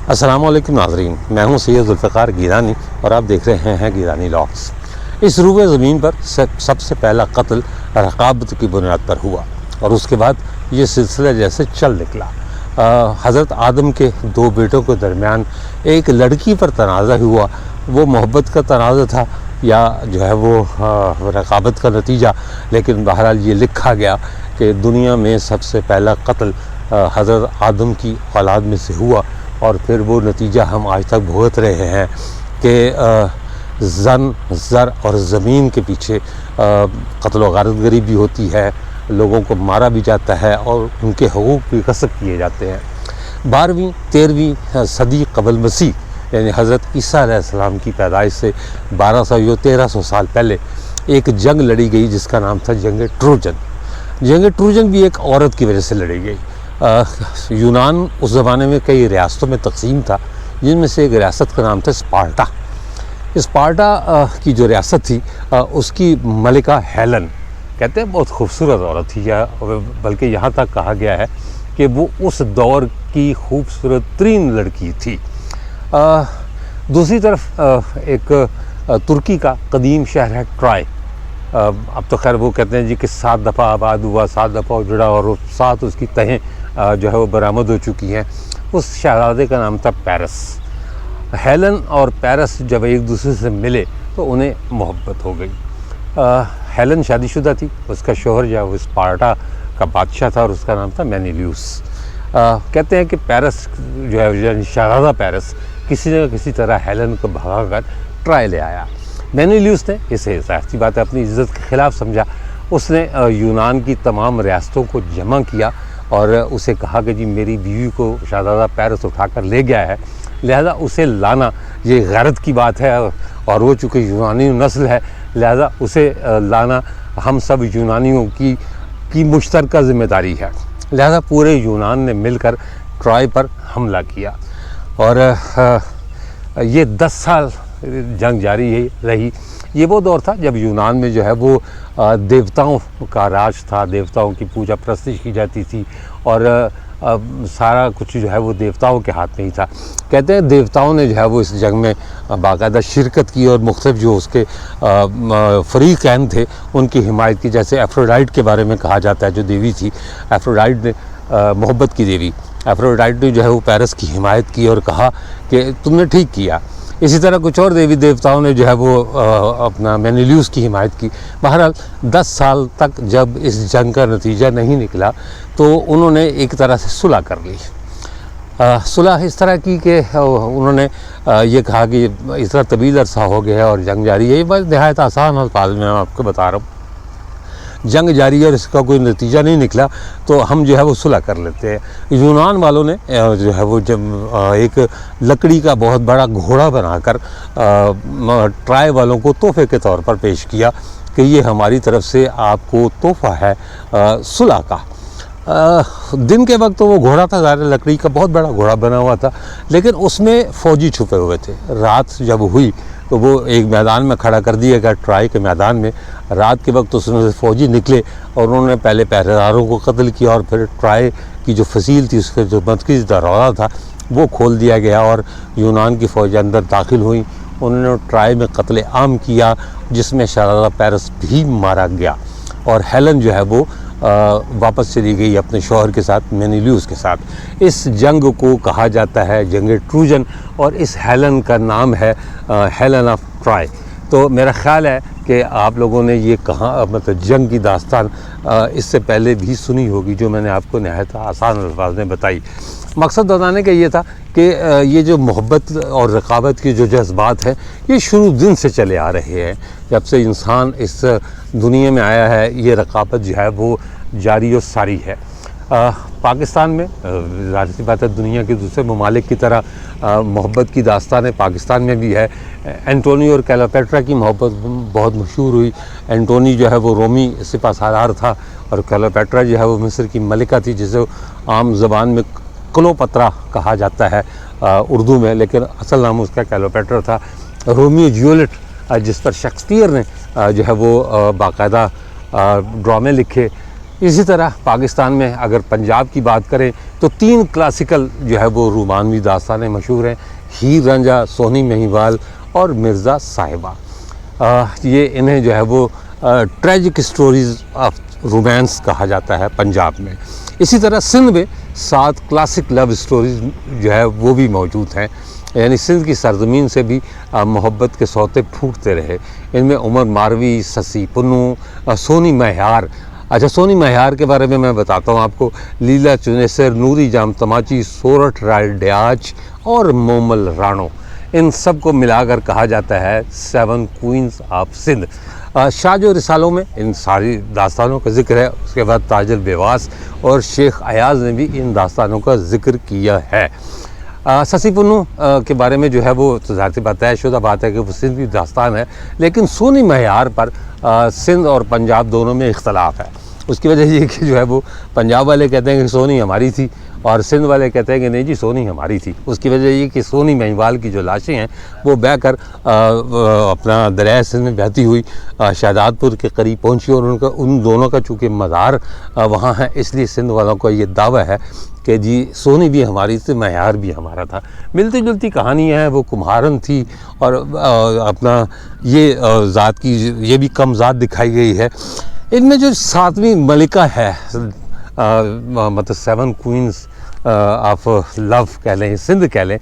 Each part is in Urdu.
السلام علیکم ناظرین، میں ہوں سید ذوالفقار گیلانی اور آپ دیکھ رہے ہیں گیلانی لاگس۔ اس روئے زمین پر سب سے پہلا قتل رقابت کی بنیاد پر ہوا اور اس کے بعد یہ سلسلہ جیسے چل نکلا۔ حضرت آدم کے دو بیٹوں کے درمیان ایک لڑکی پر تنازع ہوا، وہ محبت کا تنازع تھا یا جو ہے وہ رقابت کا نتیجہ، لیکن بہرحال یہ لکھا گیا کہ دنیا میں سب سے پہلا قتل حضرت آدم کی اولاد میں سے ہوا، اور پھر وہ نتیجہ ہم آج تک بھگت رہے ہیں کہ زن، زر اور زمین کے پیچھے قتل و غارت گری بھی ہوتی ہے، لوگوں کو مارا بھی جاتا ہے اور ان کے حقوق بھی غصب کیے جاتے ہیں۔ 12ویں 13ویں صدی قبل مسیح یعنی حضرت عیسیٰ علیہ السلام کی پیدائش سے 1200 یا 1300 سال پہلے ایک جنگ لڑی گئی جس کا نام تھا جنگ ٹروجن۔ جنگ ٹروجن بھی ایک عورت کی وجہ سے لڑی گئی۔ یونان اس زمانے میں کئی ریاستوں میں تقسیم تھا، جن میں سے ایک ریاست کا نام تھا اسپارٹا۔ اسپارٹا کی جو ریاست تھی اس کی ملکہ ہیلن، کہتے ہیں بہت خوبصورت عورت تھی، بلکہ یہاں تک کہا گیا ہے کہ وہ اس دور کی خوبصورت ترین لڑکی تھی۔ دوسری طرف ایک ترکی کا قدیم شہر ہے ٹرائے۔ اب تو خیر وہ کہتے ہیں جی کہ 7 دفعہ آباد ہوا، 7 دفعہ اجڑا اور 7 اس کی تہیں جو ہے وہ برآمد ہو چکی ہیں۔ اس شہزادے کا نام تھا پیرس۔ ہیلن اور پیرس جب ایک دوسرے سے ملے تو انہیں محبت ہو گئی۔ ہیلن شادی شدہ تھی، اس کا شوہر جو ہے وہ اسپارٹا کا بادشاہ تھا اور اس کا نام تھا مینیلیوس۔ کہتے ہیں کہ پیرس جو ہے یعنی شہزادہ پیرس کسی نہ کسی طرح ہیلن کو بھگا کر ٹرائے لے آیا۔ مینیلیوس نے اسے ظاہر بات ہے اپنی عزت کے خلاف سمجھا۔ اس نے یونان کی تمام ریاستوں کو جمع کیا اور اسے کہا کہ جی میری بیوی کو شہزادہ پیرس اٹھا کر لے گیا ہے، لہذا اسے لانا یہ غیرت کی بات ہے، اور وہ چونکہ یونانی نسل ہے لہذا اسے لانا ہم سب یونانیوں کی مشترکہ ذمہ داری ہے۔ لہذا پورے یونان نے مل کر ٹرائے پر حملہ کیا اور یہ 10 سال جنگ جاری رہی۔ یہ وہ دور تھا جب یونان میں جو ہے وہ دیوتاؤں کا راج تھا، دیوتاؤں کی پوجا پرستش کی جاتی تھی اور سارا کچھ جو ہے وہ دیوتاؤں کے ہاتھ میں ہی تھا۔ کہتے ہیں دیوتاؤں نے جو ہے وہ اس جنگ میں باقاعدہ شرکت کی اور مختلف جو اس کے فریقین تھے ان کی حمایت کی، جیسے ایفروڈائٹ کے بارے میں کہا جاتا ہے جو دیوی تھی، ایفروڈائٹ نے محبت کی دیوی، ایفروڈائٹ نے جو ہے وہ پیرس کی حمایت کی اور کہا کہ تم نے ٹھیک کیا۔ اسی طرح کچھ اور دیوی دیوتاؤں نے جو ہے وہ اپنا مینیلیوس کی حمایت کی۔ بہرحال 10 سال تک جب اس جنگ کا نتیجہ نہیں نکلا تو انہوں نے ایک طرح سے صلح کر لی۔ صلح اس طرح کی کہ انہوں نے یہ کہا کہ اس طرح طویل عرصہ ہو گیا ہے اور جنگ جاری ہے، یہ بس نہایت آسان الفاظ میں آپ کو بتا رہا ہوں، جنگ جاری ہے اور اس کا کوئی نتیجہ نہیں نکلا تو ہم جو ہے وہ صلح کر لیتے ہیں۔ یونان والوں نے جو ہے وہ جب ایک لکڑی کا بہت بڑا گھوڑا بنا کر ٹرائے والوں کو تحفے کے طور پر پیش کیا کہ یہ ہماری طرف سے آپ کو تحفہ ہے صلح کا۔ دن کے وقت تو وہ گھوڑا تھا، ظاہر لکڑی کا بہت بڑا گھوڑا بنا ہوا تھا، لیکن اس میں فوجی چھپے ہوئے تھے۔ رات جب ہوئی تو وہ ایک میدان میں کھڑا کر دیا گیا، ٹرائے کے میدان میں۔ رات کے وقت اس میں سے فوجی نکلے اور انہوں نے پہلے پہرے داروں کو قتل کیا اور پھر ٹرائے کی جو فصیل تھی اس کے جو مرکزی دروازہ تھا وہ کھول دیا گیا اور یونان کی فوجیں اندر داخل ہوئیں۔ انہوں نے ٹرائے میں قتل عام کیا جس میں شہزادہ پیرس بھی مارا گیا اور ہیلن جو ہے وہ واپس چلی گئی اپنے شوہر کے ساتھ، مینیلیوس کے ساتھ۔ اس جنگ کو کہا جاتا ہے جنگ ٹروجن اور اس ہیلن کا نام ہے ہیلن آف ٹرائے۔ تو میرا خیال ہے کہ آپ لوگوں نے یہ کہاں مطلب جنگ کی داستان اس سے پہلے بھی سنی ہوگی جو میں نے آپ کو نہایت آسان الفاظ میں بتائی۔ مقصد بتانے کا یہ تھا کہ یہ جو محبت اور رقابت کی جو جذبات ہیں یہ شروع دن سے چلے آ رہے ہیں، جب سے انسان اس دنیا میں آیا ہے یہ رقابت جو ہے وہ جاری و ساری ہے۔ پاکستان میں ظاہر سی بات ہے دنیا کے دوسرے ممالک کی طرح محبت کی داستانیں پاکستان میں بھی ہے۔ اینٹونی اور کلیوپیٹرا کی محبت بہت مشہور ہوئی۔ اینٹونی جو ہے وہ رومی سپہ سالار تھا اور کلیوپیٹرا جو ہے وہ مصر کی ملکہ تھی، جسے عام زبان میں کلوپترا کہا جاتا ہے اردو میں، لیکن اصل نام اس کا کلیوپیٹرا تھا۔ رومیو جولیٹ جس پر شیکسپیئر نے جو ہے وہ باقاعدہ ڈرامے لکھے، اسی طرح پاکستان میں اگر پنجاب کی بات کریں تو 3 کلاسیکل جو ہے وہ رومانوی داستانیں مشہور ہیں، ہیر رانجھا، سونی مہیوال اور مرزا صاحبہ۔ یہ انہیں جو ہے وہ ٹریجک سٹوریز آف رومانس کہا جاتا ہے پنجاب میں۔ اسی طرح سندھ میں 7 کلاسک لو سٹوریز جو ہے وہ بھی موجود ہیں، یعنی سندھ کی سرزمین سے بھی محبت کے سوتے پھوٹتے رہے۔ ان میں عمر ماروی، سسی پنو، سونی مہیار۔ اچھا، سونی مہیار کے بارے میں بتاتا ہوں آپ کو۔ لیلا چنیسر، نوری جام تماچی، سورٹھ رائے ڈیاچ اور مومل رانو، ان سب کو ملا کر کہا جاتا ہے 7 کوئنز آف سندھ۔ شاہ جو رسالوں میں ان ساری داستانوں کا ذکر ہے۔ اس کے بعد تاج البواس اور شیخ ایاز نے بھی ان داستانوں کا ذکر کیا ہے۔ سسی پنو کے بارے میں جو ہے وہ ذاتی بات ہے، شدہ بات ہے کہ وہ سندھ کی داستان ہے، لیکن سونی مہیار پر سندھ اور پنجاب دونوں میں اختلاف ہے۔ اس کی وجہ یہ کہ جو ہے وہ پنجاب والے کہتے ہیں کہ سونی ہماری تھی اور سندھ والے کہتے ہیں کہ نہیں جی سونی ہماری تھی۔ اس کی وجہ یہ کہ سونی مہیوال کی جو لاشیں ہیں وہ بہہ کر اپنا دریائے سندھ میں بہتی ہوئی شہزاد پور کے قریب پہنچی، اور ان دونوں کا چونکہ مزار وہاں ہے، اس لیے سندھ والوں کا یہ دعویٰ ہے کہ جی سونی بھی ہماری تھی، مہیار بھی ہمارا تھا۔ ملتی جلتی کہانی ہے، وہ کمہارن تھی اور اپنا یہ ذات کی یہ بھی کم ذات دکھائی گئی ہے۔ ان میں جو 7ویں ملکہ ہے، مطلب 7 کوئنز آف لو کہہ لیں، سندھ کہہ لیں،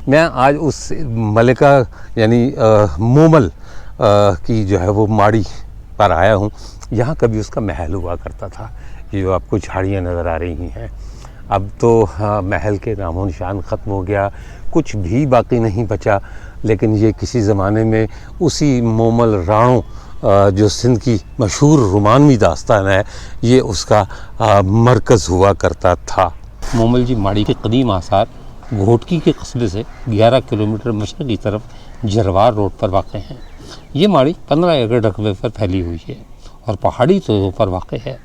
میں آج اس ملکہ یعنی مومل کی جو ہے وہ ماڑی پر آیا ہوں۔ یہاں کبھی اس کا محل ہوا کرتا تھا، یہ جو آپ کو جھاڑیاں نظر آ رہی ہیں۔ اب تو محل کے نام و نشان ختم ہو گیا، کچھ بھی باقی نہیں بچا، لیکن یہ کسی زمانے میں اسی مومل رانو جو سندھ کی مشہور رومانوی داستان ہے، یہ اس کا مرکز ہوا کرتا تھا۔ مومل جی ماڑی کے قدیم آثار گھوٹکی کے قصبے سے 11 کلومیٹر مشرقی طرف جروار روڈ پر واقع ہیں۔ یہ ماڑی 15 ایکڑ رقبے پر پھیلی ہوئی ہے اور پہاڑی تودوں پر واقع ہے۔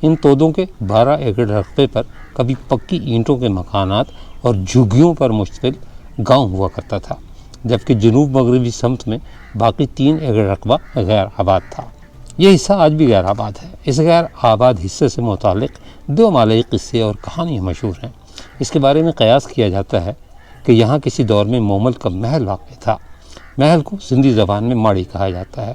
ان تودوں کے 12 ایکڑ رقبے پر کبھی پکی اینٹوں کے مکانات اور جھگیوں پر مشتمل گاؤں ہوا کرتا تھا، جبکہ جنوب مغربی سمت میں باقی 3 ایکڑ رقبہ غیر آباد تھا۔ یہ حصہ آج بھی غیر آباد ہے۔ اس غیر آباد حصے سے متعلق 2 مالائی قصے اور کہانیاں مشہور ہیں۔ اس کے بارے میں قیاس کیا جاتا ہے کہ یہاں کسی دور میں مومل کا محل واقع تھا۔ محل کو سندھی زبان میں ماڑی کہا جاتا ہے،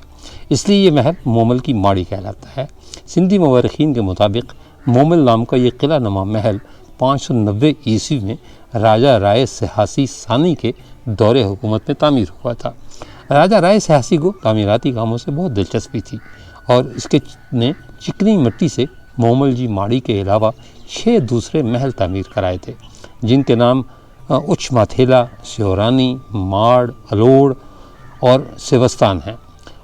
اس لیے یہ محل مومل کی ماڑی کہلاتا ہے۔ سندھی مورخین کے مطابق مومل نام کا یہ قلعہ نما محل 590 عیسوی میں راجہ رائے سہاسی ثانی کے دور حکومت میں تعمیر ہوا تھا۔ راجہ رائے سہاسی کو تعمیراتی کاموں سے بہت دلچسپی تھی اور اس کے نے چکنی مٹی سے مومل جی ماڑی کے علاوہ 6 دوسرے محل تعمیر کرائے تھے، جن کے نام اچ ماتھیلا، سیورانی، ماڑ، الوڑ اور سیوستان ہیں۔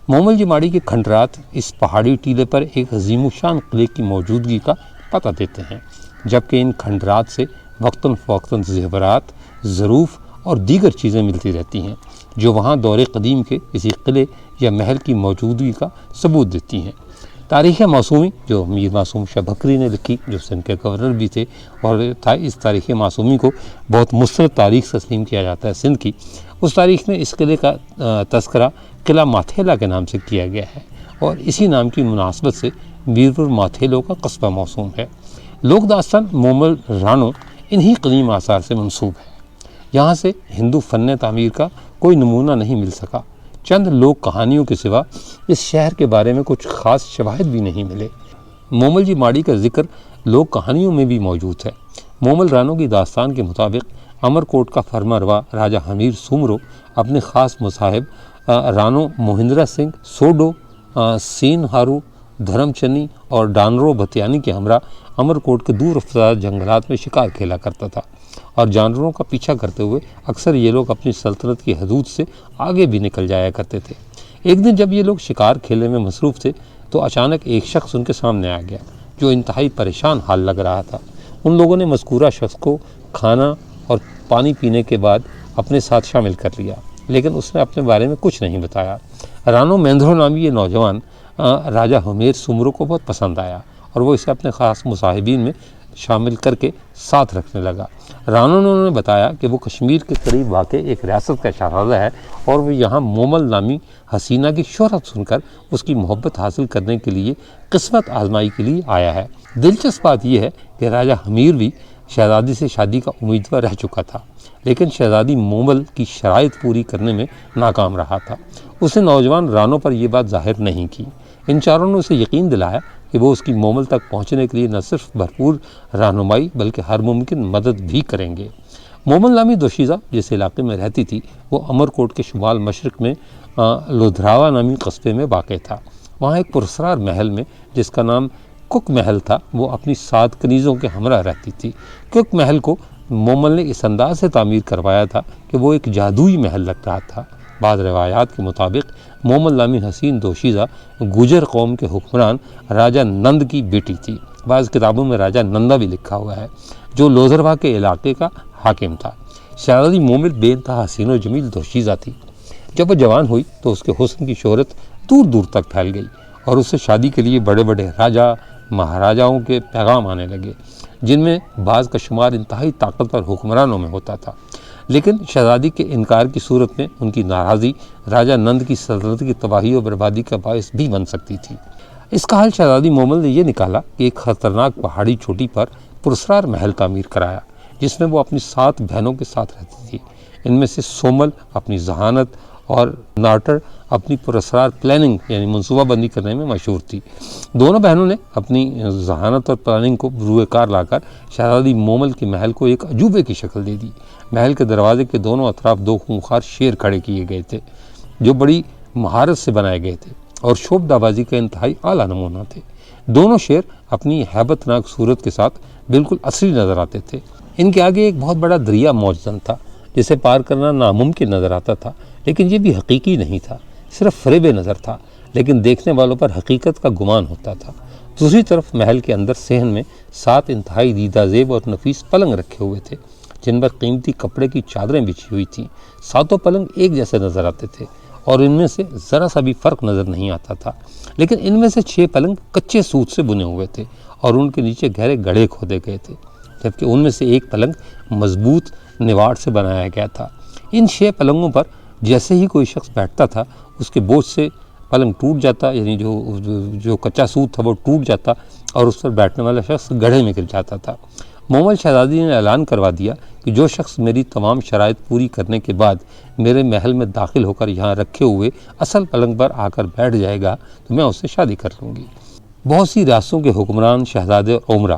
مومل جی ماڑی کے کھنڈرات اس پہاڑی ٹیلے پر ایک عظیم الشان قلعے کی موجودگی کا پتہ دیتے ہیں، جبکہ ان کھنڈرات سے وقتاً فوقتاً زیورات، ظروف اور دیگر چیزیں ملتی رہتی ہیں، جو وہاں دور قدیم کے کسی قلعے یا محل کی موجودگی کا ثبوت دیتی ہیں۔ تاریخ معصومی جو میر معصوم شاہ بکری نے لکھی، جو سندھ کے گورنر بھی تھے، اور اس تاریخ معصومی کو بہت مستند تاریخ تسلیم کیا جاتا ہے سندھ کی، اس تاریخ میں اس قلعے کا تذکرہ قلعہ ماتھیلا کے نام سے کیا گیا ہے، اور اسی نام کی مناسبت سے میرپور ماتھیلوں کا قصبہ موسوم ہے۔ لوک داستان مومل رانو انہی قدیم آثار سے منسوب ہے۔ یہاں سے ہندو فن تعمیر کا کوئی نمونہ نہیں مل سکا۔ چند لوک کہانیوں کے سوا اس شہر کے بارے میں کچھ خاص شواہد بھی نہیں ملے۔ مومل جی ماڑی کا ذکر لوک کہانیوں میں بھی موجود ہے۔ مومل رانو کی داستان کے مطابق امر کوٹ کا فرما روا راجہ ہمیر سومرو اپنے خاص مصاحب رانو مہندرا سنگھ سوڈو، سین ہارو، دھرم چنی اور ڈانرو بھتیانی کے ہمراہ امر کوٹ کے دور افتادہ جنگلات میں شکار کھیلا کرتا تھا، اور جانوروں کا پیچھا کرتے ہوئے اکثر یہ لوگ اپنی سلطنت کی حدود سے آگے بھی نکل جایا کرتے تھے۔ ایک دن جب یہ لوگ شکار کھیلنے میں مصروف تھے تو اچانک ایک شخص ان کے سامنے آ گیا جو انتہائی پریشان حال لگ رہا تھا۔ ان لوگوں نے مذکورہ شخص کو کھانا اور پانی پینے کے بعد اپنے ساتھ شامل کر لیا، لیکن اس نے اپنے بارے میں کچھ نہیں بتایا۔ رانو مہندرو نامی یہ نوجوان راجہ ہمیر سومرو کو بہت پسند آیا اور وہ اسے اپنے خاص مصاحبین میں شامل کر کے ساتھ رکھنے لگا۔ رانو نے انہیں بتایا کہ وہ کشمیر کے قریب واقع ایک ریاست کا شہزادہ ہے اور وہ یہاں مومل نامی حسینہ کی شہرت سن کر اس کی محبت حاصل کرنے کے لیے قسمت آزمائی کے لیے آیا ہے۔ دلچسپ بات یہ ہے کہ راجہ حمیر بھی شہزادی سے شادی کا امیدوار رہ چکا تھا، لیکن شہزادی مومل کی شرائط پوری کرنے میں ناکام رہا تھا۔ اس نے نوجوان رانو پر یہ بات ظاہر نہیں کی۔ ان چاروں نے اسے یقین دلایا کہ وہ اس کی مومل تک پہنچنے کے لیے نہ صرف بھرپور رہنمائی بلکہ ہر ممکن مدد بھی کریں گے۔ مومل نامی دوشیزہ جس علاقے میں رہتی تھی وہ امرکوٹ کے شمال مشرق میں لودھراوا نامی قصبے میں واقع تھا۔ وہاں ایک پراسرار محل میں جس کا نام کک محل تھا وہ اپنی 7 کنیزوں کے ہمراہ رہتی تھی۔ کک محل کو مومل نے اس انداز سے تعمیر کروایا تھا کہ وہ ایک جادوئی محل لگ رہا تھا۔ بعض روایات کے مطابق مومل نامی حسین دوشیزہ گوجر قوم کے حکمران راجہ نند کی بیٹی تھی۔ بعض کتابوں میں راجہ نندا بھی لکھا ہوا ہے، جو لودھروا کے علاقے کا حاکم تھا۔ شہزادی مومل بے انتہا حسین و جمیل دوشیزہ تھی۔ جب وہ جوان ہوئی تو اس کے حسن کی شہرت دور دور تک پھیل گئی اور اس سے شادی کے لیے بڑے بڑے راجہ مہاراجاؤں کے پیغام آنے لگے، جن میں بعض کا شمار انتہائی طاقتور حکمرانوں میں ہوتا تھا۔ لیکن شہزادی کے انکار کی صورت میں ان کی ناراضی راجہ نند کی سلطنت کی تباہی و بربادی کا باعث بھی بن سکتی تھی۔ اس کا حل شہزادی مومل نے یہ نکالا کہ ایک خطرناک پہاڑی چوٹی پر پراسرار محل تعمیر کرایا، جس میں وہ اپنی 7 بہنوں کے ساتھ رہتی تھی۔ ان میں سے سومل اپنی ذہانت اور ناٹر اپنی پراسرار پلاننگ یعنی منصوبہ بندی کرنے میں مشہور تھی۔ دونوں بہنوں نے اپنی ذہانت اور پلاننگ کو بروئے کار لا کر شہزادی مومل کے محل کو ایک عجوبے کی شکل دے دی۔ محل کے دروازے کے دونوں اطراف 2 خونخوار شیر کھڑے کیے گئے تھے جو بڑی مہارت سے بنائے گئے تھے اور شوبدہ بازی کا انتہائی اعلیٰ نمونہ تھے۔ دونوں شیر اپنی ہیبت ناک صورت کے ساتھ بالکل اصلی نظر آتے تھے۔ ان کے آگے ایک بہت بڑا دریا موجزن تھا جسے پار کرنا ناممکن نظر آتا تھا، لیکن یہ بھی حقیقی نہیں تھا، صرف فریب نظر تھا، لیکن دیکھنے والوں پر حقیقت کا گمان ہوتا تھا۔ دوسری طرف محل کے اندر صحن میں 7 انتہائی دیدہ زیب اور نفیس پلنگ رکھے ہوئے تھے جن پر قیمتی کپڑے کی چادریں بچھی ہوئی تھیں۔ 7 پلنگ ایک جیسے نظر آتے تھے اور ان میں سے ذرا سا بھی فرق نظر نہیں آتا تھا، لیکن ان میں سے 6 پلنگ کچے سوت سے بنے ہوئے تھے اور ان کے نیچے گہرے گڑھے کھودے گئے تھے، جبکہ ان میں سے ایک پلنگ مضبوط نواٹ سے بنایا گیا تھا۔ ان 6 پلنگوں پر جیسے ہی کوئی شخص بیٹھتا تھا اس کے بوجھ سے پلنگ ٹوٹ جاتا، یعنی جو کچا سوت تھا وہ ٹوٹ جاتا اور اس پر بیٹھنے والا شخص گڑھے میں گر جاتا تھا۔ مومل شہزادی نے اعلان کروا دیا کہ جو شخص میری تمام شرائط پوری کرنے کے بعد میرے محل میں داخل ہو کر یہاں رکھے ہوئے اصل پلنگ پر آ کر بیٹھ جائے گا تو میں اس سے شادی کر لوں گی۔ بہت سی ریاستوں کے حکمران، شہزادے اور عمرہ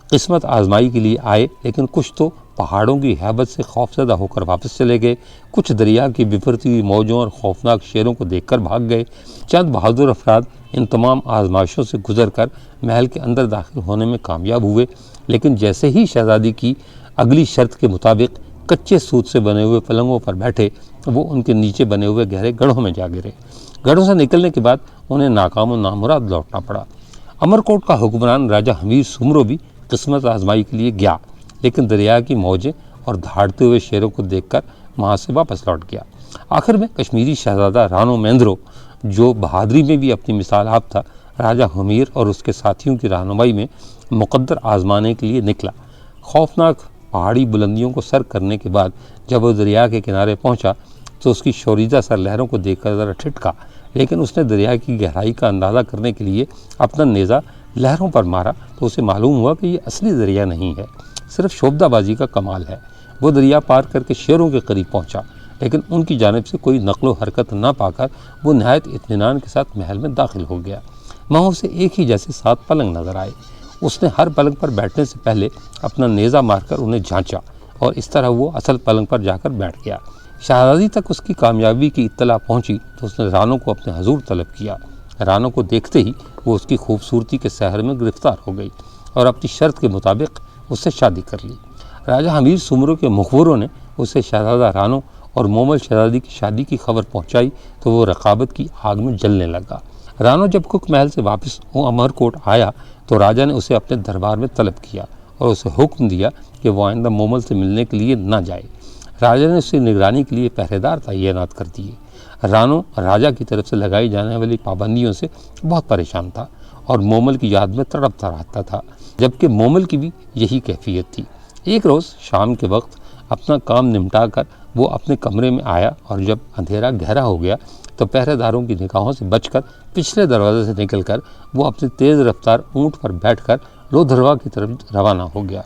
قسمت آزمائی کے لیے آئے، لیکن کچھ تو پہاڑوں کی ہیبت سے خوفزدہ ہو کر واپس چلے گئے، کچھ دریا کی بفرتی ہوئی موجوں اور خوفناک شیروں کو دیکھ کر بھاگ گئے۔ چند بہادر افراد ان تمام آزمائشوں سے گزر کر محل کے اندر داخل ہونے میں کامیاب ہوئے، لیکن جیسے ہی شہزادی کی اگلی شرط کے مطابق کچے سوت سے بنے ہوئے پلنگوں پر بیٹھے، وہ ان کے نیچے بنے ہوئے گہرے گڑھوں میں جا گرے۔ گڑھوں سے نکلنے کے بعد انہیں ناکام و نامراد لوٹنا پڑا۔ امرکوٹ کا حکمران راجہ حمیر سمرو بھی قسمت آزمائی کے لیے گیا، لیکن دریا کی موجیں اور دھاڑتے ہوئے شیروں کو دیکھ کر وہاں سے واپس لوٹ گیا۔ آخر میں کشمیری شہزادہ رانو مہندرو، جو بہادری میں بھی اپنی مثال آپ تھا، راجہ حمیر اور اس کے ساتھیوں کی رہنمائی میں مقدر آزمانے کے لیے نکلا۔ خوفناک پہاڑی بلندیوں کو سر کرنے کے بعد جب وہ دریا کے کنارے پہنچا تو اس کی شوریدہ سر لہروں کو دیکھ کر ذرا ٹھٹکا، لیکن اس نے دریا کی گہرائی کا اندازہ کرنے کے لیے اپنا نیزہ لہروں پر مارا تو اسے معلوم ہوا کہ یہ اصلی دریا نہیں ہے، صرف شوبدہ بازی کا کمال ہے۔ وہ دریا پار کر کے شیروں کے قریب پہنچا، لیکن ان کی جانب سے کوئی نقل و حرکت نہ پا کر وہ نہایت اطمینان کے ساتھ محل میں داخل ہو گیا۔ وہاں اسے ایک ہی جیسے 7 پلنگ نظر آئے۔ اس نے ہر پلنگ پر بیٹھنے سے پہلے اپنا نیزہ مار کر انہیں جھانچا اور اس طرح وہ اصل پلنگ پر جا کر بیٹھ گیا۔ شہزادی تک اس کی کامیابی کی اطلاع پہنچی تو اس نے رانو کو اپنے حضور طلب کیا۔ رانو کو دیکھتے ہی وہ اس کی خوبصورتی کے سحر میں گرفتار ہو گئی اور اپنی شرط کے مطابق اس سے شادی کر لی۔ راجہ حمیر سمرو کے مخبروں نے اسے شہزادہ رانو اور مومل شہزادی کی شادی کی خبر پہنچائی تو وہ رقابت کی آگ میں جلنے لگا۔ رانو جب کک محل سے واپس امرکوٹ آیا تو راجہ نے اسے اپنے دربار میں طلب کیا اور اسے حکم دیا کہ وہ آئندہ مومل سے ملنے کے لیے نہ جائے۔ راجہ نے اسے نگرانی کے لیے پہرے دار تعینات کر دیے۔ رانو راجہ کی طرف سے لگائی جانے والی پابندیوں سے بہت پریشان تھا اور مومل کی یاد میں تڑپتا رہتا تھا۔ جبکہ مومل کی بھی یہی کیفیت تھی۔ ایک روز شام کے وقت اپنا کام نمٹا کر وہ اپنے کمرے میں آیا اور جب اندھیرا گہرا ہو گیا تو پہرے داروں کی نگاہوں سے بچ کر پچھلے دروازے سے نکل کر وہ اپنے تیز رفتار اونٹ پر بیٹھ کر لودھروا کی طرف روانہ ہو گیا۔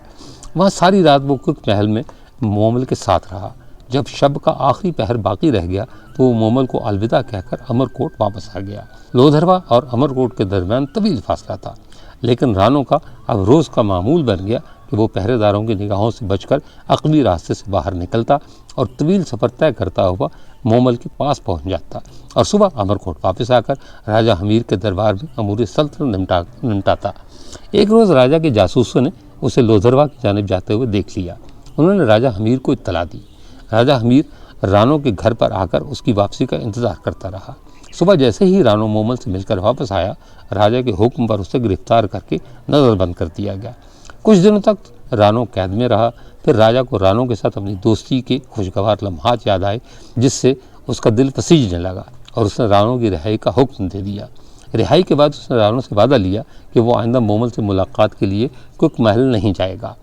وہاں ساری رات وہ کک محل میں مومل کے ساتھ رہا۔ جب شب کا آخری پہر باقی رہ گیا تو وہ مومل کو الوداع کہہ کر امرکوٹ واپس آ گیا۔ لودھروا اور امرکوٹ کے درمیان طویل فاصلہ تھا، لیکن رانو کا اب روز کا معمول بن گیا کہ وہ پہرے داروں کی نگاہوں سے بچ کر عقبی راستے سے باہر نکلتا اور طویل سفر طے کرتا ہوا مومل کے پاس پہنچ جاتا اور صبح امرکوٹ واپس آ کر راجہ حمیر کے دربار میں امور سلطنت نمٹاتا۔ ایک روز راجہ کے جاسوسوں نے اسے لودھروا کی جانب جاتے ہوئے دیکھ لیا۔ انہوں نے راجہ حمیر کو اطلاع دی۔ راجہ حمیر رانو کے گھر پر آ کر اس کی واپسی کا انتظار کرتا رہا۔ صبح جیسے ہی رانو مومل سے مل کر واپس آیا، راجہ کے حکم پر اسے گرفتار کر کے نظر بند کر دیا گیا۔ کچھ دنوں تک رانو قید میں رہا۔ پھر راجہ کو رانو کے ساتھ اپنی دوستی کے خوشگوار لمحات یاد آئے، جس سے اس کا دل پسیجنے لگا اور اس نے رانو کی رہائی کا حکم دے دیا۔ رہائی کے بعد اس نے رانو سے وعدہ لیا کہ وہ آئندہ مومل سے ملاقات کے لیے کک محل نہیں جائے گا۔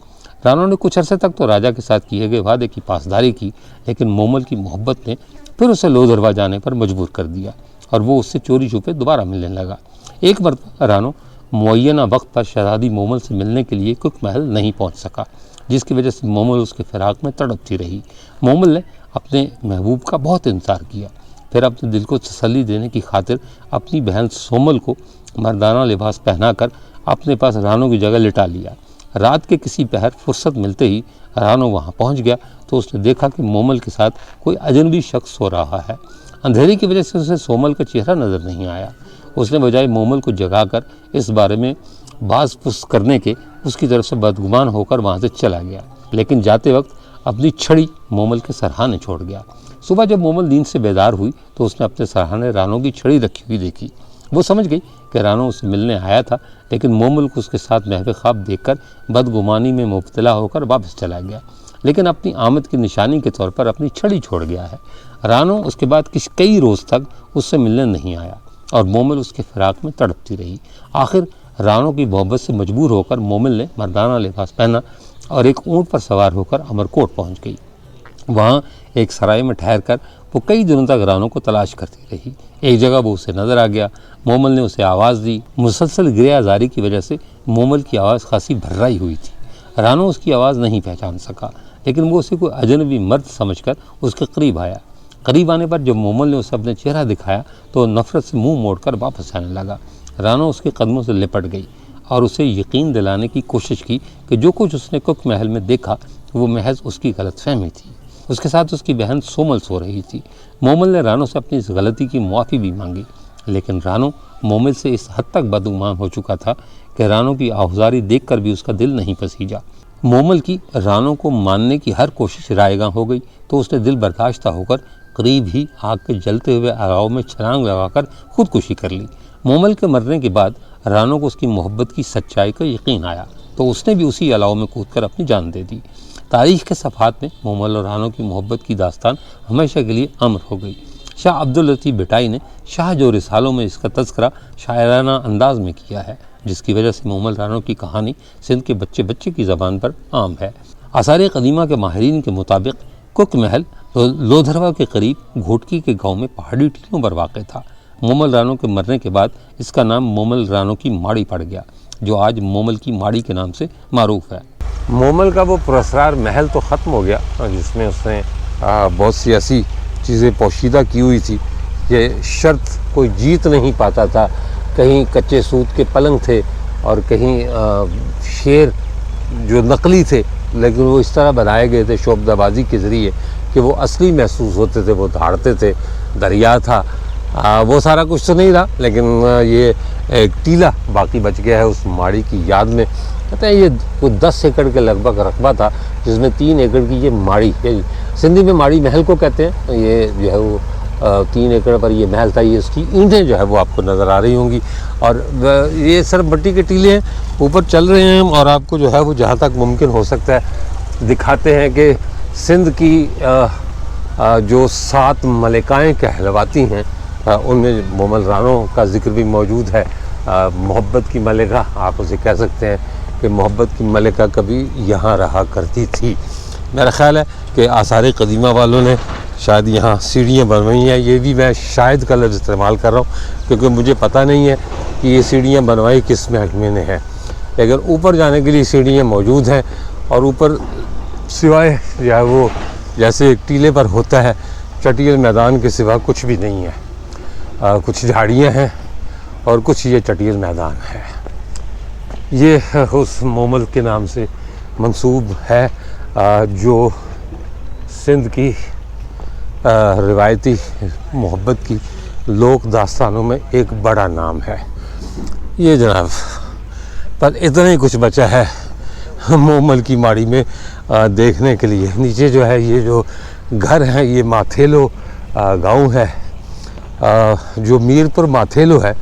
رانو نے کچھ عرصے تک تو راجہ کے ساتھ کیے گئے وعدے کی پاسداری کی، لیکن مومل کی محبت نے پھر اسے لودھروا جانے پر مجبور کر دیا اور وہ اس سے چوری چھپے دوبارہ ملنے لگا۔ ایک مرتبہ رانو معینہ وقت پر شہزادی مومل سے ملنے کے لیے کک محل نہیں پہنچ سکا، جس کی وجہ سے مومل اس کے فراق میں تڑپتی رہی۔ مومل نے اپنے محبوب کا بہت انتظار کیا، پھر اپنے دل کو تسلی دینے کی خاطر اپنی بہن سومل کو مردانہ لباس پہنا کر اپنے پاس رانو کی جگہ لٹا لیا۔ رات کے کسی پہر فرصت ملتے ہی رانو وہاں پہنچ گیا تو اس نے دیکھا کہ مومل کے ساتھ کوئی اجنبی شخص سو رہا ہے۔ اندھیرے کی وجہ سے اسے سومل کا چہرہ نظر نہیں آیا۔ اس نے بجائے مومل کو جگا کر اس بارے میں باز پس کرنے کے اس کی طرف سے بدگمان ہو کر وہاں سے چلا گیا، لیکن جاتے وقت اپنی چھڑی مومل کے سرہانے چھوڑ گیا۔ صبح جب مومل نیند سے بیدار ہوئی تو اس نے اپنے سرہانے رانو کی چھڑی رکھی ہوئی دیکھی۔ وہ سمجھ گئی کہ رانو اسے ملنے آیا تھا، لیکن مومل کو اس کے ساتھ محو خواب دیکھ کر بدگمانی میں مبتلا ہو کر واپس چلا گیا، لیکن اپنی آمد کی نشانی کے طور پر اپنی چھڑی چھوڑ گیا ہے۔ رانو اس کے بعد کئی روز تک اس سے ملنے نہیں آیا اور مومل اس کے فراق میں تڑپتی رہی۔ آخر رانو کی محبت سے مجبور ہو کر مومل نے مردانہ لباس پہنا اور ایک اونٹ پر سوار ہو کر امرکوٹ پہنچ گئی۔ وہاں ایک سرائے میں ٹھہر کر وہ کئی دنوں تک رانو کو تلاش کرتی رہی۔ ایک جگہ وہ اسے نظر آ گیا۔ مومل نے اسے آواز دی۔ مسلسل گریہ زاری کی وجہ سے مومل کی آواز خاصی بھررائی ہوئی تھی۔ رانو اس کی آواز نہیں پہچان سکا، لیکن وہ اسے کوئی اجنبی مرد سمجھ کر اس کے قریب آیا۔ قریب آنے پر جب مومل نے اسے اپنے چہرہ دکھایا تو وہ نفرت سے منہ موڑ کر واپس جانے لگا۔ رانو اس کے قدموں سے لپٹ گئی اور اسے یقین دلانے کی کوشش کی کہ جو کچھ اس نے کک محل میں دیکھا وہ محض اس کی غلط فہمی تھی۔ اس کے ساتھ اس کی بہن سومل سو رہی تھی۔ مومل نے رانو سے اپنی اس غلطی کی معافی بھی مانگی، لیکن رانو مومل سے اس حد تک بدگمان ہو چکا تھا کہ رانو کی آہوزاری دیکھ کر بھی اس کا دل نہیں پسیجا۔ مومل کی رانو کو ماننے کی ہر کوشش رائے گاں ہو گئی تو اس نے دل برداشتہ ہو کر قریب ہی آگ کے جلتے ہوئے اغاؤ میں چھلانگ لگا کر خودکشی کر لی۔ مومل کے مرنے کے بعد رانو کو اس کی محبت کی سچائی کا یقین آیا تو اس نے بھی اسی الاؤ میں کود کر اپنی جان دے دی۔ تاریخ کے صفحات میں مومل اور رانو کی محبت کی داستان ہمیشہ کے لیے امر ہو گئی۔ شاہ عبداللطیف بھٹائی نے شاہ جو رسالوں میں اس کا تذکرہ شاعرانہ انداز میں کیا ہے، جس کی وجہ سے مومل رانو کی کہانی سندھ کے بچے بچے کی زبان پر عام ہے۔ آثار قدیمہ کے ماہرین کے مطابق کک محل لودھروا کے قریب گھوٹکی کے گاؤں میں پہاڑی ٹیلوں پر واقع تھا۔ مومل رانو کے مرنے کے بعد اس کا نام مومل رانو کی ماڑی پڑ گیا، جو آج مومل کی ماڑی کے نام سے معروف ہے۔ مومل کا وہ پراسرار محل تو ختم ہو گیا، جس میں اس نے بہت سی ایسی چیزیں پوشیدہ کی ہوئی تھی کہ شرط کوئی جیت نہیں پاتا تھا۔ کہیں کچے سوت کے پلنگ تھے اور کہیں شیر جو نقلی تھے، لیکن وہ اس طرح بنائے گئے تھے شعبدہ بازی کے ذریعے کہ وہ اصلی محسوس ہوتے تھے، وہ دھاڑتے تھے۔ دریا تھا، وہ سارا کچھ تو نہیں رہا، لیکن یہ ایک ٹیلا باقی بچ گیا ہے اس ماڑی کی یاد میں۔ کہتے ہیں یہ کوئی 10 ایکڑ کے لگ بھگ رقبہ تھا، جس میں 3 ایکڑ کی یہ ماڑی ہے۔ سندھی میں ماڑی محل کو کہتے ہیں۔ یہ جو ہے وہ 3 ایکڑ پر یہ محل تھا۔ یہ اس کی اینٹیں جو ہے وہ آپ کو نظر آ رہی ہوں گی، اور یہ صرف مٹی کے ٹیلے ہیں، اوپر چل رہے ہیں، اور آپ کو جو ہے وہ جہاں تک ممکن ہو سکتا ہے دکھاتے ہیں کہ سندھ کی جو 7 ملکائیں کہلواتی ہیں، ان میں مومل رانو کا ذکر بھی موجود ہے۔ محبت کی ملکہ آپ اسے کہہ سکتے ہیں، کہ محبت کی ملکہ کبھی یہاں رہا کرتی تھی. میرا خیال ہے کہ آثار قدیمہ والوں نے شاید یہاں سیڑھیاں بنوائی ہیں. یہ بھی میں شاید کا لفظ استعمال کر رہا ہوں کیونکہ مجھے پتہ نہیں ہے کہ یہ سیڑھیاں بنوائی کس محکمے نے ہیں. اگر اوپر جانے کے لیے سیڑھیاں موجود ہیں اور اوپر سوائے یا وہ جیسے ایک ٹیلے پر ہوتا ہے چٹیل میدان کے سوا کچھ بھی نہیں ہے. کچھ جھاڑیاں ہیں اور کچھ یہ چٹیل میدان ہے. یہ اس مومل کے نام سے منسوب ہے جو سندھ کی روایتی محبت کی لوک داستانوں میں ایک بڑا نام ہے. یہ جناب پر اتنا ہی کچھ بچا ہے مومل کی ماڑی میں دیکھنے کے لیے. نیچے جو ہے یہ جو گھر ہیں یہ ماتھیلو گاؤں ہے. جو میرپور ماتھیلو ہے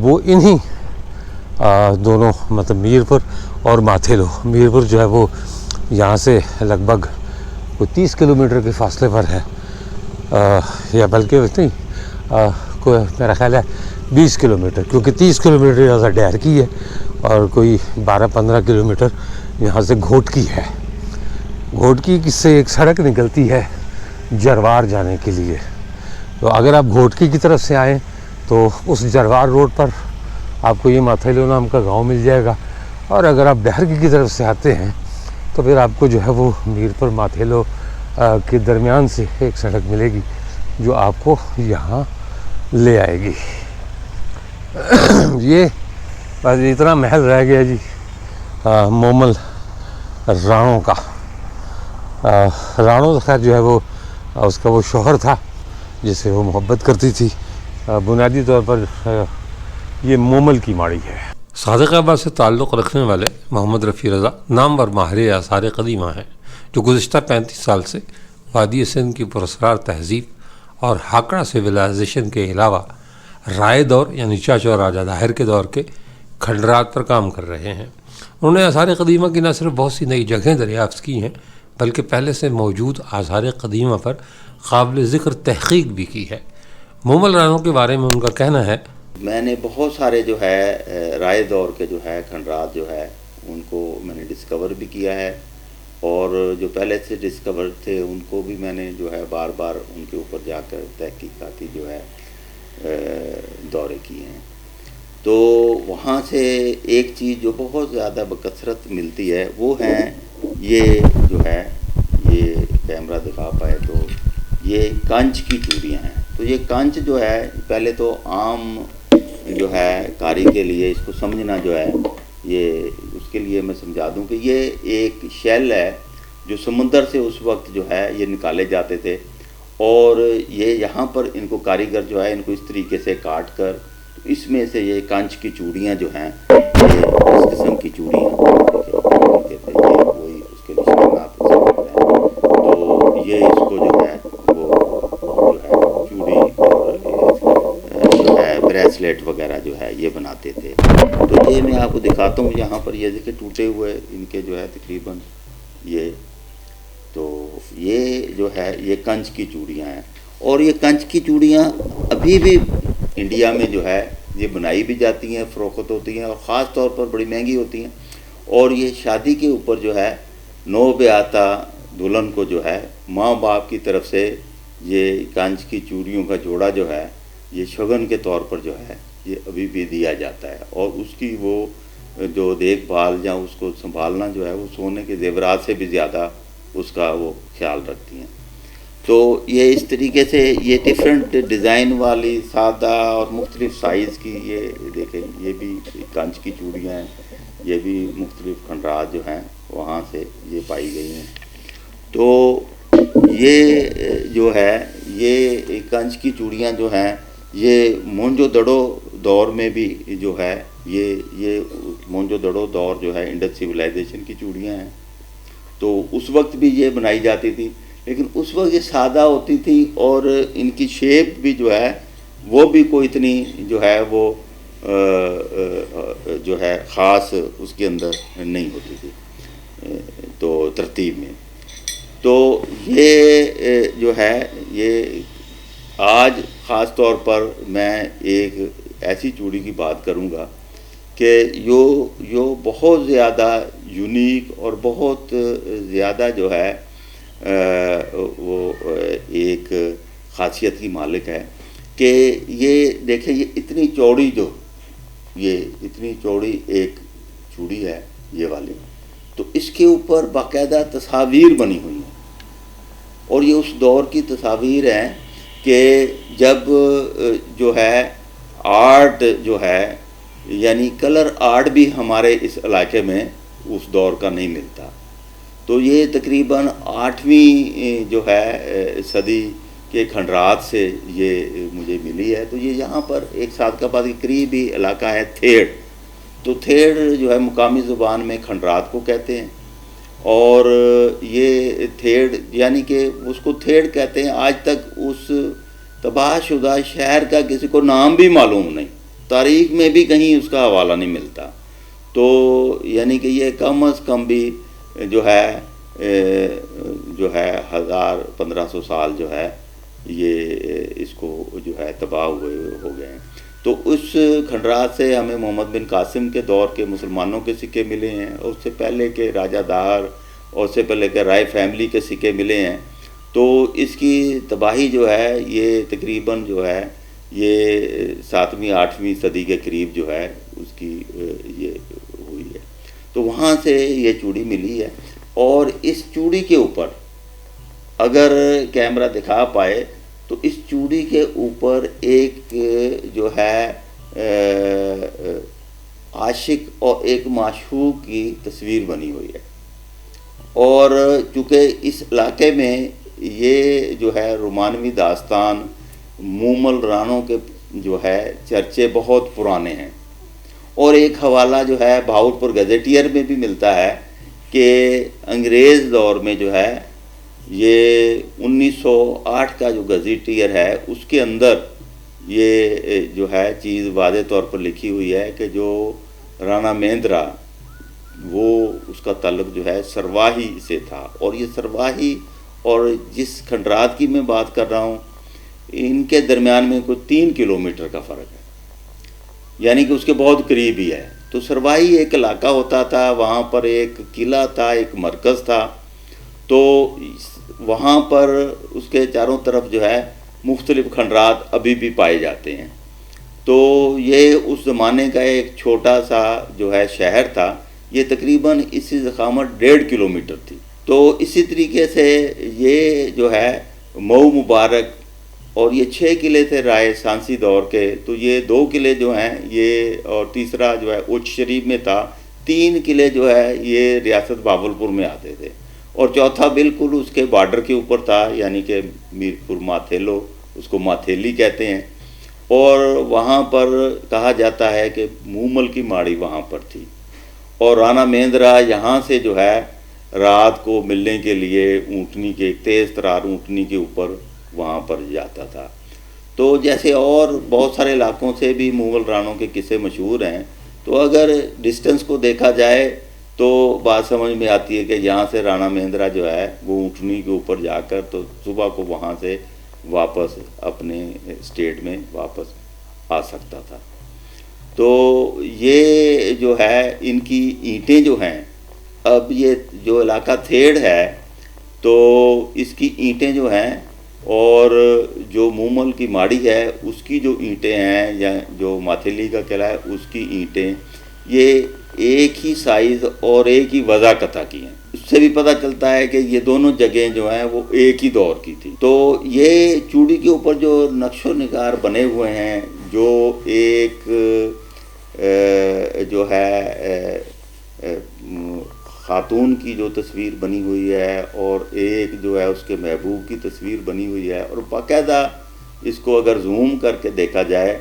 وہ انہی دونوں مطلب میرپور اور ماتھیلو. میرپور جو ہے وہ یہاں سے لگ بھگ کوئی 30 کلومیٹر کے فاصلے پر ہے یا بلکہ نہیں کوئی میرا خیال ہے 20 کلومیٹر کیونکہ 30 کلومیٹر یہاں سے ڈیر کی ہے اور کوئی 12-15 کلومیٹر یہاں سے گھوٹکی ہے. گھوٹکی سے ایک سڑک نکلتی ہے جروار جانے کے لیے. تو اگر آپ گھوٹکی کی طرف سے آئیں تو اس جروار روڈ پر آپ کو یہ ماتھیلو نام کا گاؤں مل جائے گا. اور اگر آپ بہرکی کی طرف سے آتے ہیں تو پھر آپ کو جو ہے وہ میرپور ماتھیلو کے درمیان سے ایک سڑک ملے گی جو آپ کو یہاں لے آئے گی. یہ بس اتنا محل رہ گیا جی مومل رانوں کا. رانو خیر جو ہے وہ اس کا وہ شوہر تھا جس سے وہ محبت کرتی تھی. بنیادی طور پر یہ مومل کی ماڑی ہے. صادق آباد سے تعلق رکھنے والے محمد رفیع رضا نامور ماہر آثار قدیمہ ہیں جو گزشتہ 35 سال سے وادی سندھ کی پراسرار تہذیب اور ہاکڑا سویلائزیشن کے علاوہ رائے دور یعنی چاچا اور راجہ داہر کے دور کے کھنڈرات پر کام کر رہے ہیں. انہوں نے آثار قدیمہ کی نہ صرف بہت سی نئی جگہیں دریافت کی ہیں بلکہ پہلے سے موجود آثار قدیمہ پر قابل ذکر تحقیق بھی کی ہے. مومل رانوں کے بارے میں ان کا کہنا ہے میں نے بہت سارے جو ہے رائے دور کے جو ہے کھنڈرات جو ہے ان کو میں نے ڈسکور بھی کیا ہے اور جو پہلے سے ڈسکور تھے ان کو بھی میں نے جو ہے بار بار ان کے اوپر جا کر تحقیقاتی جو ہے دورے کیے ہیں. تو وہاں سے ایک چیز جو بہت زیادہ بکثرت ملتی ہے وہ ہیں یہ جو ہے یہ کیمرہ دکھا پائے تو یہ کانچ کی چوڑیاں ہیں. تو یہ کانچ جو ہے پہلے تو عام جو ہے کاری کے لیے اس کو سمجھنا جو ہے یہ اس کے لیے میں سمجھا دوں کہ یہ ایک شیل ہے جو سمندر سے اس وقت جو ہے یہ نکالے جاتے تھے اور یہ یہاں پر ان کو کاریگر جو ہے ان کو اس طریقے سے کاٹ کر اس میں سے یہ کانچ کی چوڑیاں جو ہیں یہ اس قسم کی چوڑیاں کہتے ہیں یہ وہی اس کے نشانات تو یہ اس کو جو ہے وہ جو ہے چوڑی جو ہے بریسلیٹ وغیرہ جو ہے یہ بناتے تھے. تو یہ میں آپ کو دکھاتا ہوں یہاں پر یہ دیکھیں ٹوٹے ہوئے ان کے جو ہے تقریباً یہ تو یہ جو ہے یہ کنچ کی چوڑیاں ہیں اور یہ کنچ کی چوڑیاں ابھی بھی انڈیا میں جو ہے یہ بنائی بھی جاتی ہیں فروخت ہوتی ہیں اور خاص طور پر بڑی مہنگی ہوتی ہیں. اور یہ شادی کے اوپر جو ہے نو بیاتا دلہن کو جو ہے ماں باپ کی طرف سے یہ کانچ کی چوڑیوں کا جوڑا جو ہے یہ شگن کے طور پر جو ہے یہ ابھی بھی دیا جاتا ہے اور اس کی وہ جو دیکھ بھال یا اس کو سنبھالنا جو ہے وہ سونے کے زیورات سے بھی زیادہ اس کا وہ خیال رکھتی ہیں. تو یہ اس طریقے سے یہ ڈیفرنٹ ڈیزائن والی سادہ اور مختلف سائز کی یہ دیکھیں یہ بھی کانچ کی چوڑیاں ہیں یہ بھی مختلف کھنڈرات جو ہیں وہاں سے یہ پائی گئی ہیں. تو یہ جو ہے یہ کانچ کی چوڑیاں جو ہیں یہ مونجو دڑو دور میں بھی جو ہے یہ مونجو دڑو دور جو ہے انڈس سویلائزیشن کی چوڑیاں ہیں. تو اس وقت بھی یہ بنائی جاتی تھی لیکن اس وقت یہ سادہ ہوتی تھی اور ان کی شیپ بھی جو ہے وہ بھی کوئی اتنی جو ہے وہ جو ہے خاص اس کے اندر نہیں ہوتی تھی تو ترتیب میں. تو یہ جو ہے یہ آج خاص طور پر میں ایک ایسی چوڑی کی بات کروں گا کہ یہ بہت زیادہ یونیک اور بہت زیادہ جو ہے وہ ایک خاصیت کی مالک ہے کہ یہ دیکھیں یہ اتنی چوڑی ایک چوڑی ہے یہ والی، تو اس کے اوپر باقاعدہ تصاویر بنی ہوئی ہیں، اور یہ اس دور کی تصاویر ہیں کہ جب جو ہے آرٹ جو ہے یعنی کلر آرٹ بھی ہمارے اس علاقے میں اس دور کا نہیں ملتا. تو یہ تقریباً 8ویں جو ہے صدی کے کھنڈرات سے یہ مجھے ملی ہے. تو یہ یہاں پر ایک صادق آباد کے قریب ہی علاقہ ہے تھیڑ. تو تھیڑ جو ہے مقامی زبان میں کھنڈرات کو کہتے ہیں، اور یہ تھیڑ یعنی کہ اس کو تھیڑ کہتے ہیں. آج تک اس تباہ شدہ شہر کا کسی کو نام بھی معلوم نہیں، تاریخ میں بھی کہیں اس کا حوالہ نہیں ملتا. تو یعنی کہ یہ کم از کم بھی جو ہے 1500 سال جو ہے یہ اس کو جو ہے تباہ ہوئے ہو گئے ہیں. تو اس کھنڈرات سے ہمیں محمد بن قاسم کے دور کے مسلمانوں کے سکے ملے ہیں، اور اس سے پہلے کے راجہ دار اور اس سے پہلے کے رائے فیملی کے سکے ملے ہیں. تو اس کی تباہی جو ہے یہ تقریباً جو ہے یہ 7ویں 8ویں صدی کے قریب جو ہے اس کی یہ ہوئی ہے. تو وہاں سے یہ چوڑی ملی ہے، اور اس چوڑی کے اوپر اگر کیمرہ دکھا پائے تو اس چوڑی کے اوپر ایک جو ہے عاشق اور ایک معشوق کی تصویر بنی ہوئی ہے. اور چونکہ اس علاقے میں یہ جو ہے رومانوی داستان مومل رانوں کے جو ہے چرچے بہت پرانے ہیں، اور ایک حوالہ جو ہے بہاولپور گزیٹیئر میں بھی ملتا ہے کہ انگریز دور میں جو ہے یہ 1908 کا جو گزیٹیئر ہے اس کے اندر یہ جو ہے چیز واضح طور پر لکھی ہوئی ہے کہ جو رانا مہندرا وہ اس کا تعلق جو ہے سرواہی سے تھا. اور یہ سرواہی اور جس کھنڈرات کی میں بات کر رہا ہوں ان کے درمیان میں کوئی 3 کلومیٹر کا فرق ہے، یعنی کہ اس کے بہت قریب ہی ہے. تو سرواہی ایک علاقہ ہوتا تھا، وہاں پر ایک قلعہ تھا، ایک مرکز تھا. تو وہاں پر اس کے چاروں طرف جو ہے مختلف کھنڈرات ابھی بھی پائے جاتے ہیں. تو یہ اس زمانے کا ایک چھوٹا سا جو ہے شہر تھا. یہ تقریباً اس کی ضخامت 1.5 کلومیٹر تھی. تو اسی طریقے سے یہ جو ہے مئو مبارک، اور یہ 6 قلعے تھے رائے سانسی دور کے. تو یہ 2 قلعے جو ہیں یہ، اور تیسرا جو ہے اچ شریف میں تھا. 3 قلعے جو ہے یہ ریاست بہاولپور میں آتے تھے، اور چوتھا بالکل اس کے بارڈر کے اوپر تھا، یعنی کہ میرپور ماتھیلو، اس کو ماتھیلی کہتے ہیں. اور وہاں پر کہا جاتا ہے کہ مومل کی ماڑی وہاں پر تھی، اور رانا مہندرا یہاں سے جو ہے رات کو ملنے کے لیے اونٹنی کے، تیز ترار اونٹنی کے اوپر وہاں پر جاتا تھا. تو جیسے اور بہت سارے علاقوں سے بھی مغل رانوں کے قصے مشہور ہیں. تو اگر ڈسٹنس کو دیکھا جائے تو بات سمجھ میں آتی ہے کہ یہاں سے رانا مہندرا جو ہے وہ اونٹنی کے اوپر جا کر تو صبح کو وہاں سے واپس اپنے اسٹیٹ میں واپس آ سکتا تھا. تو یہ جو ہے ان کی اینٹیں جو ہیں، اب یہ جو علاقہ تھیڑ ہے تو اس کی اینٹیں جو ہیں، اور جو مومل کی ماڑی ہے اس کی جو اینٹیں ہیں، یا جو ماتھیلی کا قلعہ ہے اس کی اینٹیں، یہ ایک ہی سائز اور ایک ہی وضع قطع کی ہیں. اس سے بھی پتہ چلتا ہے کہ یہ دونوں جگہیں جو ہیں وہ ایک ہی دور کی تھی. تو یہ چوڑی کے اوپر جو نقش و نگار بنے ہوئے ہیں، جو ایک جو ہے خاتون کی جو تصویر بنی ہوئی ہے، اور ایک جو ہے اس کے محبوب کی تصویر بنی ہوئی ہے، اور باقاعدہ اس کو اگر زوم کر کے دیکھا جائے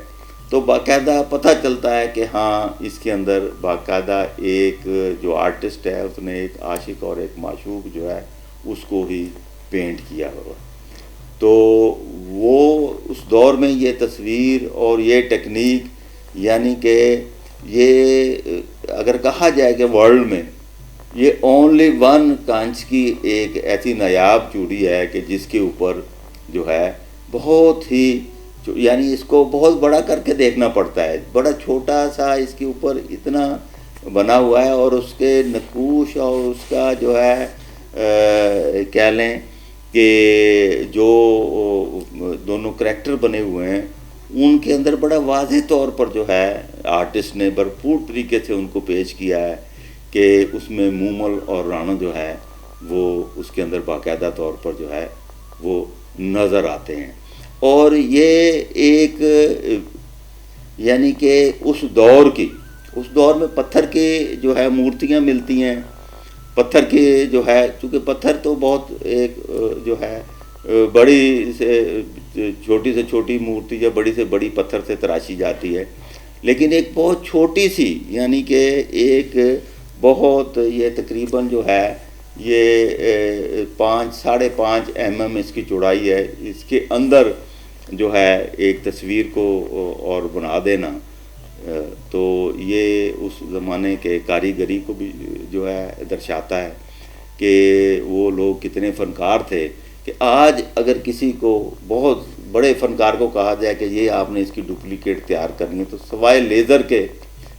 تو باقاعدہ پتہ چلتا ہے کہ ہاں اس کے اندر باقاعدہ ایک جو آرٹسٹ ہے اس نے ایک عاشق اور ایک معشوق جو ہے اس کو ہی پینٹ کیا ہوا. تو وہ اس دور میں یہ تصویر اور یہ ٹیکنیک، یعنی کہ یہ اگر کہا جائے کہ ورلڈ میں یہ اونلی ون کانچ کی ایک ایسی نایاب چوڑی ہے کہ جس کے اوپر جو ہے بہت ہی یعنی اس کو بہت بڑا کر کے دیکھنا پڑتا ہے، بڑا چھوٹا سا اس کے اوپر اتنا بنا ہوا ہے، اور اس کے نقوش اور اس کا جو ہے کہہ لیں کہ جو دونوں کریکٹر بنے ہوئے ہیں ان کے اندر بڑا واضح طور پر جو ہے آرٹسٹ نے بھرپور طریقے سے ان کو پیش کیا ہے کہ اس میں مومل اور رانا جو ہے وہ اس کے اندر باقاعدہ طور پر جو ہے وہ نظر آتے ہیں. اور یہ ایک یعنی کہ اس دور میں پتھر کے جو ہے مورتیاں ملتی ہیں، پتھر کے جو ہے، چونکہ پتھر تو بہت ایک جو ہے بڑی سے چھوٹی سے چھوٹی مورتی یا بڑی سے بڑی پتھر سے تراشی جاتی ہے، لیکن ایک بہت چھوٹی سی یعنی کہ ایک بہت یہ تقریباً جو ہے یہ 5.5 mm اس کی چوڑائی ہے، اس کے اندر جو ہے ایک تصویر کو اور بنا دینا، تو یہ اس زمانے کے کاریگری کو بھی جو ہے درشاتا ہے کہ وہ لوگ کتنے فنکار تھے، کہ آج اگر کسی کو بہت بڑے فنکار کو کہا جائے کہ یہ آپ نے اس کی ڈپلیکیٹ تیار کرنی ہے تو سوائے لیزر کے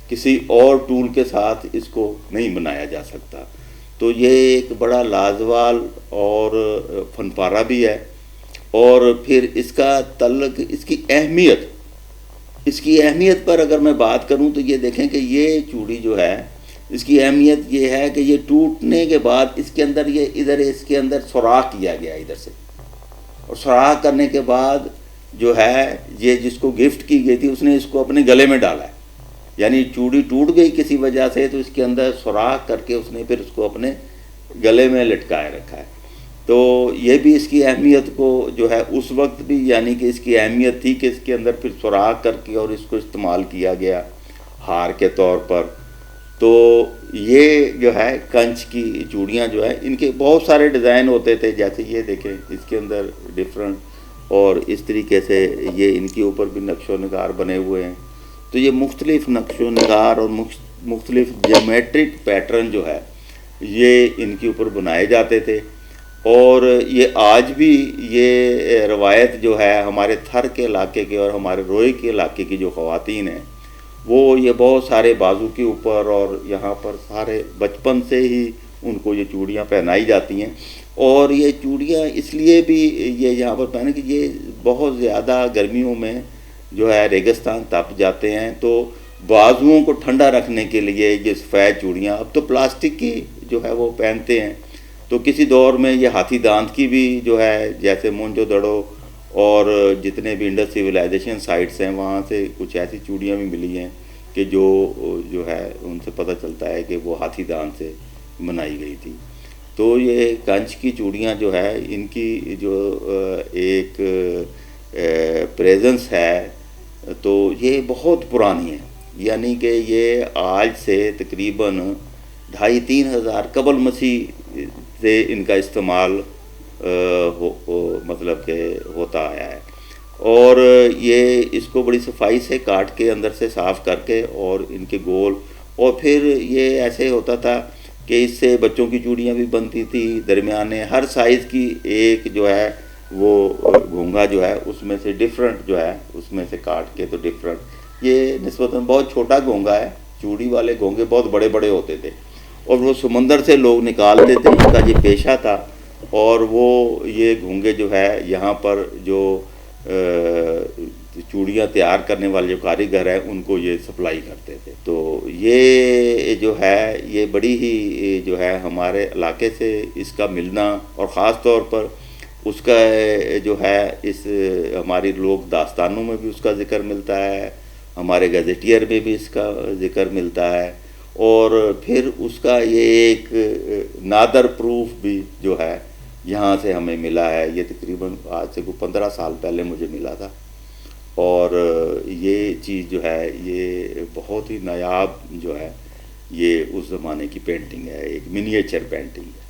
کسی اور ٹول کے ساتھ اس کو نہیں بنایا جا سکتا. تو یہ ایک بڑا لازوال اور فن پارہ بھی ہے. اور پھر اس کا تعلق، اس کی اہمیت پر اگر میں بات کروں تو یہ دیکھیں کہ یہ چوڑی جو ہے اس کی اہمیت یہ ہے کہ یہ ٹوٹنے کے بعد اس کے اندر اس کے اندر سوراخ کیا گیا ادھر سے، اور سوراخ کرنے کے بعد جو ہے یہ جس کو گفٹ کی گئی تھی اس نے اس کو اپنے گلے میں ڈالا ہے، یعنی چوڑی ٹوٹ گئی کسی وجہ سے تو اس کے اندر سوراخ کر کے اس نے پھر اس کو اپنے گلے میں لٹکائے رکھا ہے. تو یہ بھی اس کی اہمیت کو جو ہے اس وقت بھی یعنی کہ اس کی اہمیت تھی کہ اس کے اندر پھر سوراخ کر کے اور اس کو استعمال کیا گیا ہار کے طور پر. تو یہ جو ہے کنچ کی چوڑیاں جو ہے ان کے بہت سارے ڈیزائن ہوتے تھے، جیسے یہ دیکھیں اس کے اندر ڈفرنٹ، اور اس طریقے سے یہ ان کے اوپر بھی نقش و نگار بنے ہوئے ہیں. تو یہ مختلف نقش و نگار اور مختلف جیومیٹرک پیٹرن جو ہے یہ ان کے اوپر بنائے جاتے تھے. اور یہ آج بھی یہ روایت جو ہے ہمارے تھر کے علاقے کے اور ہمارے روئے کے علاقے کی جو خواتین ہیں وہ یہ بہت سارے بازو کے اوپر اور یہاں پر سارے بچپن سے ہی ان کو یہ چوڑیاں پہنائی جاتی ہیں. اور یہ چوڑیاں اس لیے بھی یہ یہاں پر پہنے کہ یہ بہت زیادہ گرمیوں میں جو ہے ریگستان تپ جاتے ہیں، تو بازوؤں کو ٹھنڈا رکھنے کے لیے یہ سفید چوڑیاں، اب تو پلاسٹک کی جو ہے وہ پہنتے ہیں، تو کسی دور میں یہ ہاتھی دانت کی بھی جو ہے جیسے مونجو دڑو اور جتنے بھی انڈس سویلائزیشن سائٹس ہیں وہاں سے کچھ ایسی چوڑیاں بھی ملی ہیں کہ جو ہے ان سے پتہ چلتا ہے کہ وہ ہاتھی دانت سے بنائی گئی تھی. تو یہ کنچ کی چوڑیاں جو ہے ان کی جو ایک پریزنس ہے تو یہ بہت پرانی ہے، یعنی کہ یہ آج سے تقریباً 2,500-3 ہزار قبل مسیح سے ان کا استعمال مطلب کہ ہوتا آیا ہے. اور یہ اس کو بڑی صفائی سے کاٹ کے اندر سے صاف کر کے اور ان کے گول، اور پھر یہ ایسے ہوتا تھا کہ اس سے بچوں کی چوڑیاں بھی بنتی تھی درمیانے، ہر سائز کی ایک جو ہے وہ گھونگا جو ہے اس میں سے ڈفرنٹ جو ہے اس میں سے کاٹ کے تو ڈفرنٹ، یہ نسبتاً بہت چھوٹا گھونگا ہے. چوڑی والے گھونگے بہت بڑے بڑے ہوتے تھے اور وہ سمندر سے لوگ نکالتے تھے، ان کا یہ پیشہ تھا. اور وہ یہ گھونگے جو ہے یہاں پر جو چوڑیاں تیار کرنے والے جو کاریگر ہیں ان کو یہ سپلائی کرتے تھے. تو یہ جو ہے یہ بڑی ہی جو ہے ہمارے علاقے سے اس کا ملنا، اور خاص طور پر اس کا جو ہے اس ہماری لوک داستانوں میں بھی اس کا ذکر ملتا ہے، ہمارے گزیٹیئر میں بھی اس کا ذکر ملتا ہے. اور پھر اس کا یہ ایک نادر پروف بھی جو ہے یہاں سے ہمیں ملا ہے، یہ تقریباً آج سے 15 سال پہلے مجھے ملا تھا. اور یہ چیز جو ہے یہ بہت ہی نایاب جو ہے یہ اس زمانے کی پینٹنگ ہے، ایک منیچر پینٹنگ ہے.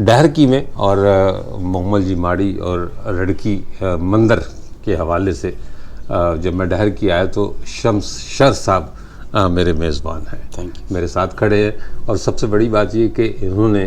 ڈہرکی میں اور محمد جی ماڑی اور رڑکی مندر کے حوالے سے جب میں ڈہرکی آیا تو شمس شر صاحب میرے میزبان ہیں، میرے ساتھ کھڑے ہیں. اور سب سے بڑی بات یہ کہ انہوں نے